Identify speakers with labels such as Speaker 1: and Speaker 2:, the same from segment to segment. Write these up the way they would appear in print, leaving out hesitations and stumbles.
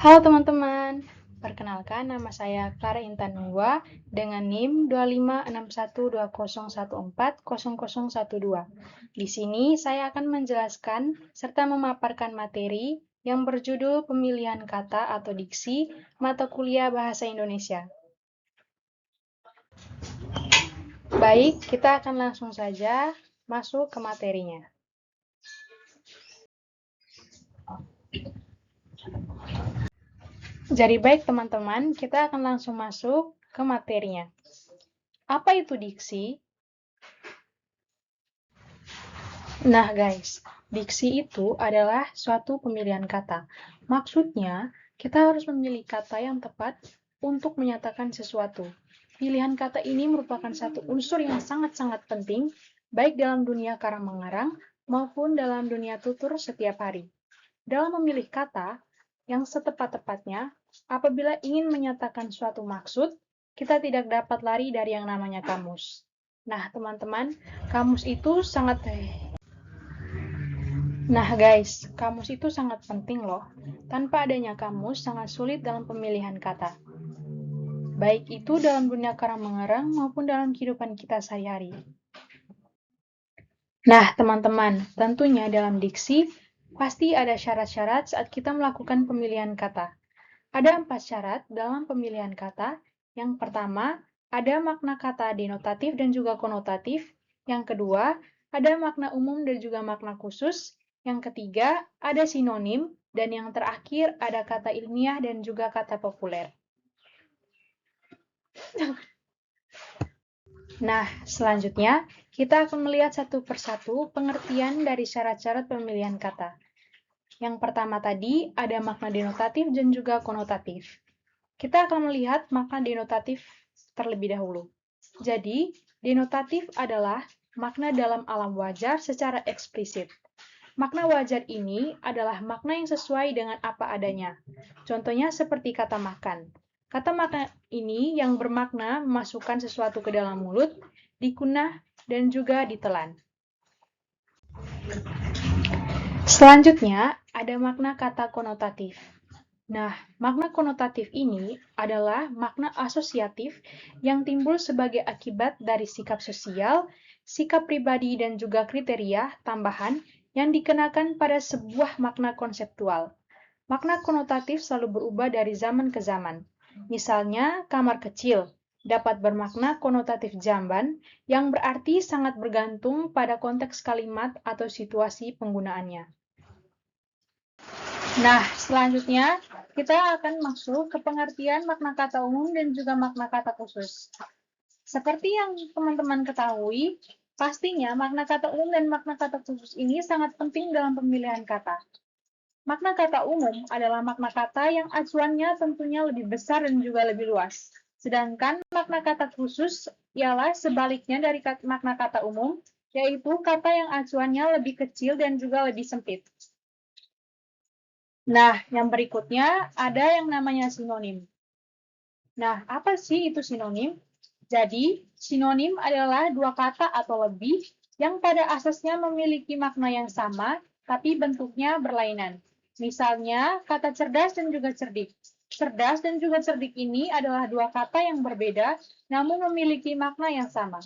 Speaker 1: Halo teman-teman, perkenalkan nama saya Clara Intanungwa dengan NIM 2561201400012. Di sini saya akan menjelaskan serta memaparkan materi yang berjudul Pemilihan Kata atau Diksi Mata Kuliah Bahasa Indonesia. Baik, kita akan langsung saja masuk ke materinya. Jadi baik teman-teman, kita akan langsung masuk ke materinya. Apa itu diksi? Nah guys, diksi itu adalah suatu pemilihan kata. Maksudnya, kita harus memilih kata yang tepat untuk menyatakan sesuatu. Pilihan kata ini merupakan satu unsur yang sangat-sangat penting, baik dalam dunia karang-mengarang maupun dalam dunia tutur setiap hari. Dalam memilih kata yang setepat-tepatnya, apabila ingin menyatakan suatu maksud, kita tidak dapat lari dari yang namanya kamus. Nah, teman-teman, kamus itu sangat kamus itu sangat penting loh. Tanpa adanya kamus, sangat sulit dalam pemilihan kata. Baik itu dalam dunia karang-mengarang maupun dalam kehidupan kita sehari-hari. Nah, teman-teman, tentunya dalam diksi, pasti ada syarat-syarat saat kita melakukan pemilihan kata. Ada 4 syarat dalam pemilihan kata. Yang pertama, ada makna kata denotatif dan juga konotatif. Yang kedua, ada makna umum dan juga makna khusus. Yang ketiga, ada sinonim. Dan yang terakhir, ada kata ilmiah dan juga kata populer. Nah, selanjutnya, kita akan melihat satu persatu pengertian dari syarat-syarat pemilihan kata. Yang pertama tadi, ada makna denotatif dan juga konotatif. Kita akan melihat makna denotatif terlebih dahulu. Jadi, denotatif adalah makna dalam alam wajar secara eksplisit. Makna wajar ini adalah makna yang sesuai dengan apa adanya. Contohnya seperti kata makan. Kata makan ini yang bermakna memasukkan sesuatu ke dalam mulut, dikunyah, dan juga ditelan. Selanjutnya, ada makna kata konotatif. Nah, makna konotatif ini adalah makna asosiatif yang timbul sebagai akibat dari sikap sosial, sikap pribadi, dan juga kriteria tambahan yang dikenakan pada sebuah makna konseptual. Makna konotatif selalu berubah dari zaman ke zaman. Misalnya, kamar kecil dapat bermakna konotatif jamban yang berarti sangat bergantung pada konteks kalimat atau situasi penggunaannya. Nah, selanjutnya kita akan masuk ke pengertian makna kata umum dan juga makna kata khusus. Seperti yang teman-teman ketahui, pastinya makna kata umum dan makna kata khusus ini sangat penting dalam pemilihan kata. Makna kata umum adalah makna kata yang acuannya tentunya lebih besar dan juga lebih luas. Sedangkan makna kata khusus ialah sebaliknya dari makna kata umum, yaitu kata yang acuannya lebih kecil dan juga lebih sempit. Nah, yang berikutnya ada yang namanya sinonim. Nah, apa sih itu sinonim? Jadi, sinonim adalah dua kata atau lebih yang pada asasnya memiliki makna yang sama, tapi bentuknya berlainan. Misalnya, kata cerdas dan juga cerdik. Cerdas dan juga cerdik ini adalah dua kata yang berbeda, namun memiliki makna yang sama.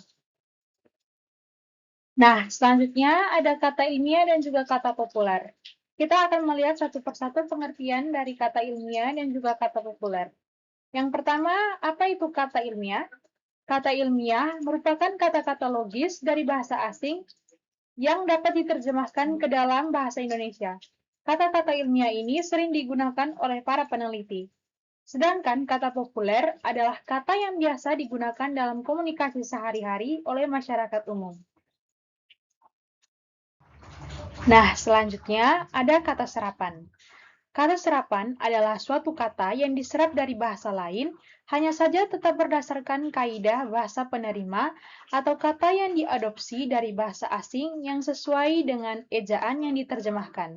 Speaker 1: Nah, selanjutnya ada kata ilmiah dan juga kata populer. Kita akan melihat satu persatu pengertian dari kata ilmiah dan juga kata populer. Yang pertama, apa itu kata ilmiah? Kata ilmiah merupakan kata-kata logis dari bahasa asing yang dapat diterjemahkan ke dalam bahasa Indonesia. Kata-kata ilmiah ini sering digunakan oleh para peneliti. Sedangkan kata populer adalah kata yang biasa digunakan dalam komunikasi sehari-hari oleh masyarakat umum. Nah, selanjutnya ada kata serapan. Kata serapan adalah suatu kata yang diserap dari bahasa lain, hanya saja tetap berdasarkan kaidah bahasa penerima atau kata yang diadopsi dari bahasa asing yang sesuai dengan ejaan yang diterjemahkan.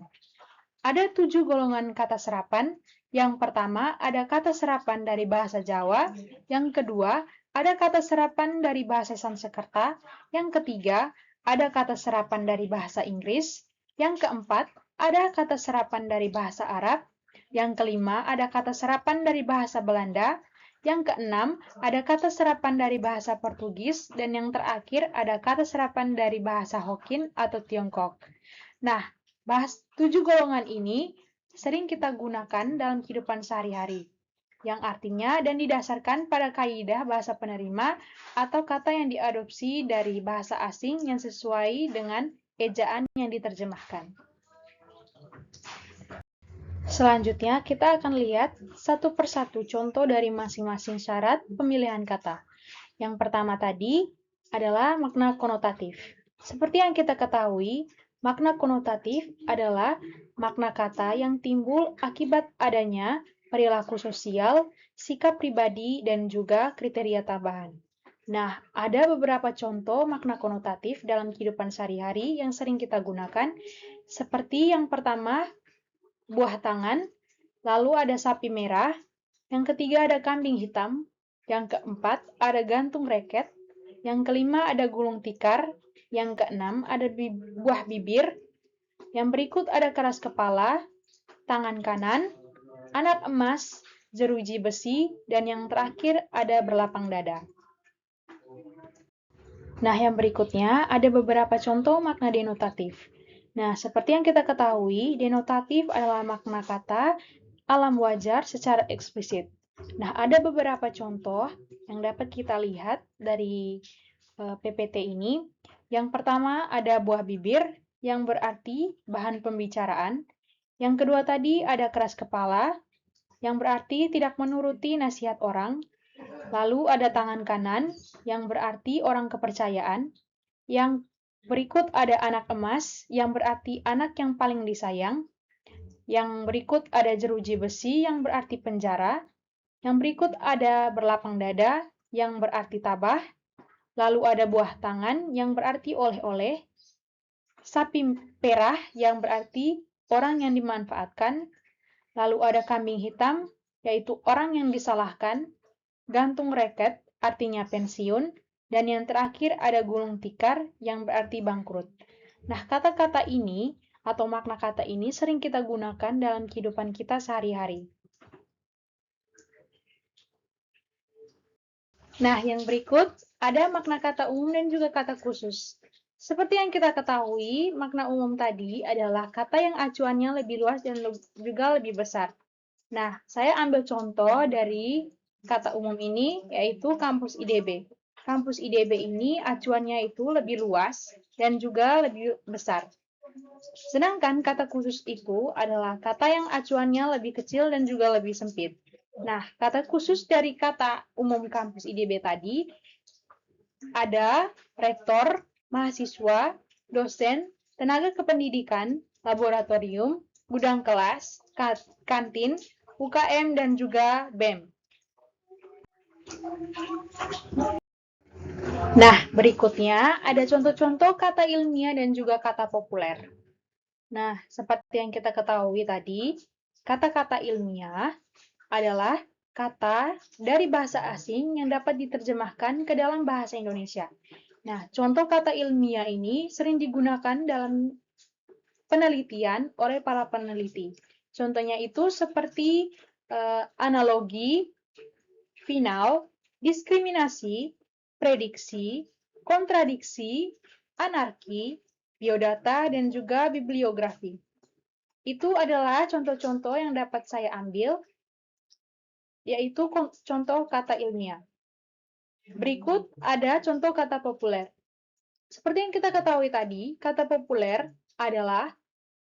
Speaker 1: Ada 7 golongan kata serapan. Yang pertama, ada kata serapan dari bahasa Jawa. Yang kedua, ada kata serapan dari bahasa Sanskerta. Yang ketiga, ada kata serapan dari bahasa Inggris. Yang keempat, ada kata serapan dari bahasa Arab. Yang kelima, ada kata serapan dari bahasa Belanda. Yang keenam, ada kata serapan dari bahasa Portugis. Dan yang terakhir, ada kata serapan dari bahasa Hokkien atau Tiongkok. Nah, 7 golongan ini sering kita gunakan dalam kehidupan sehari-hari, yang artinya dan didasarkan pada kaidah bahasa penerima atau kata yang diadopsi dari bahasa asing yang sesuai dengan ejaan yang diterjemahkan. Selanjutnya, kita akan lihat satu persatu contoh dari masing-masing syarat pemilihan kata. Yang pertama tadi adalah makna konotatif. Seperti yang kita ketahui, makna konotatif adalah makna kata yang timbul akibat adanya perilaku sosial, sikap pribadi, dan juga kriteria tambahan. Nah, ada beberapa contoh makna konotatif dalam kehidupan sehari-hari yang sering kita gunakan, seperti yang pertama, buah tangan, lalu ada sapi merah, yang ketiga ada kambing hitam, yang keempat ada gantung reket, yang kelima ada gulung tikar, yang keenam ada buah bibir, yang berikut ada keras kepala, tangan kanan, anak emas, jeruji besi, dan yang terakhir ada berlapang dada. Nah, yang berikutnya ada beberapa contoh makna denotatif. Nah, seperti yang kita ketahui, denotatif adalah makna kata alam wajar secara eksplisit. Nah, ada beberapa contoh yang dapat kita lihat dari PPT ini. Yang pertama ada buah bibir, yang berarti bahan pembicaraan. Yang kedua tadi ada keras kepala, yang berarti tidak menuruti nasihat orang. Lalu ada tangan kanan, yang berarti orang kepercayaan. Yang berikut ada anak emas, yang berarti anak yang paling disayang. Yang berikut ada jeruji besi, yang berarti penjara. Yang berikut ada berlapang dada, yang berarti tabah. Lalu ada buah tangan, yang berarti oleh-oleh. Sapi perah, yang berarti orang yang dimanfaatkan. Lalu ada kambing hitam, yaitu orang yang disalahkan. Gantung reket, artinya pensiun. Dan yang terakhir ada gulung tikar, yang berarti bangkrut. Nah, kata-kata ini atau makna kata ini sering kita gunakan dalam kehidupan kita sehari-hari. Nah, yang berikut ada makna kata umum dan juga kata khusus. Seperti yang kita ketahui, makna umum tadi adalah kata yang acuannya lebih luas dan juga lebih besar. Nah, saya ambil contoh dari kata umum ini, yaitu kampus IDB. Kampus IDB ini acuannya itu lebih luas dan juga lebih besar. Sedangkan kata khusus itu adalah kata yang acuannya lebih kecil dan juga lebih sempit. Nah, kata khusus dari kata umum kampus IDB tadi ada rektor, mahasiswa, dosen, tenaga kependidikan, laboratorium, gudang kelas, kantin, UKM, dan juga BEM. Nah, berikutnya ada contoh-contoh kata ilmiah dan juga kata populer. Nah, seperti yang kita ketahui tadi, kata-kata ilmiah adalah kata dari bahasa asing yang dapat diterjemahkan ke dalam bahasa Indonesia. Nah, contoh kata ilmiah ini sering digunakan dalam penelitian oleh para peneliti. Contohnya itu seperti analogi, final, diskriminasi, prediksi, kontradiksi, anarki, biodata, dan juga bibliografi. Itu adalah contoh-contoh yang dapat saya ambil, yaitu contoh kata ilmiah. Berikut ada contoh kata populer. Seperti yang kita ketahui tadi, kata populer adalah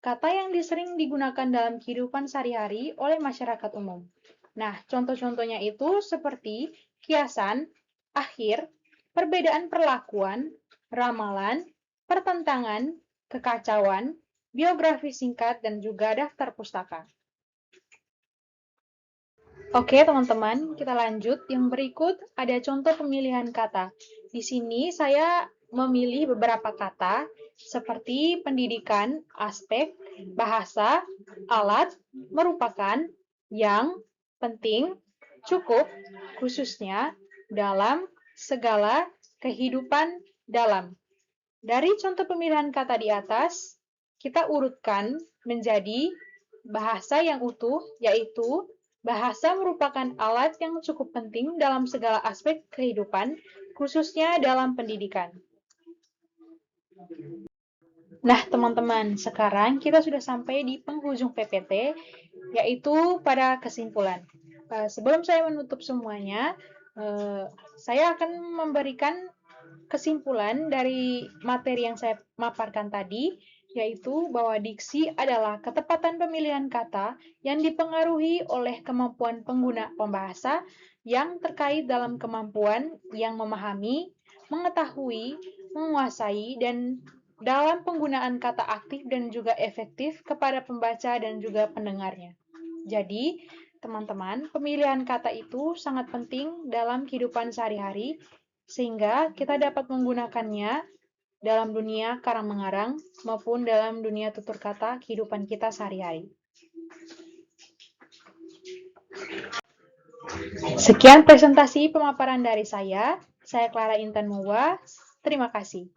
Speaker 1: kata yang sering digunakan dalam kehidupan sehari-hari oleh masyarakat umum. Nah, contoh-contohnya itu seperti kiasan, akhir, perbedaan perlakuan, ramalan, pertentangan, kekacauan, biografi singkat, dan juga daftar pustaka. Oke, teman-teman, kita lanjut. Yang berikut ada contoh pemilihan kata. Di sini saya memilih beberapa kata seperti pendidikan, aspek, bahasa, alat, merupakan, yang, penting, cukup, khususnya, dalam, segala, kehidupan, dalam. Dari contoh pemilihan kata di atas, kita urutkan menjadi bahasa yang utuh, yaitu bahasa merupakan alat yang cukup penting dalam segala aspek kehidupan, khususnya dalam pendidikan. Nah, teman-teman, sekarang kita sudah sampai di penghujung PPT, yaitu pada kesimpulan. Sebelum saya menutup semuanya, saya akan memberikan kesimpulan dari materi yang saya maparkan tadi, yaitu bahwa diksi adalah ketepatan pemilihan kata yang dipengaruhi oleh kemampuan pengguna pembahasa yang terkait dalam kemampuan yang memahami, mengetahui, menguasai, dan dalam penggunaan kata aktif dan juga efektif kepada pembaca dan juga pendengarnya. Jadi, teman-teman, pemilihan kata itu sangat penting dalam kehidupan sehari-hari, sehingga kita dapat menggunakannya dalam dunia karang-mengarang maupun dalam dunia tutur kata kehidupan kita sehari-hari. Sekian presentasi pemaparan dari saya. Saya Clara Intan Muwa. Terima kasih.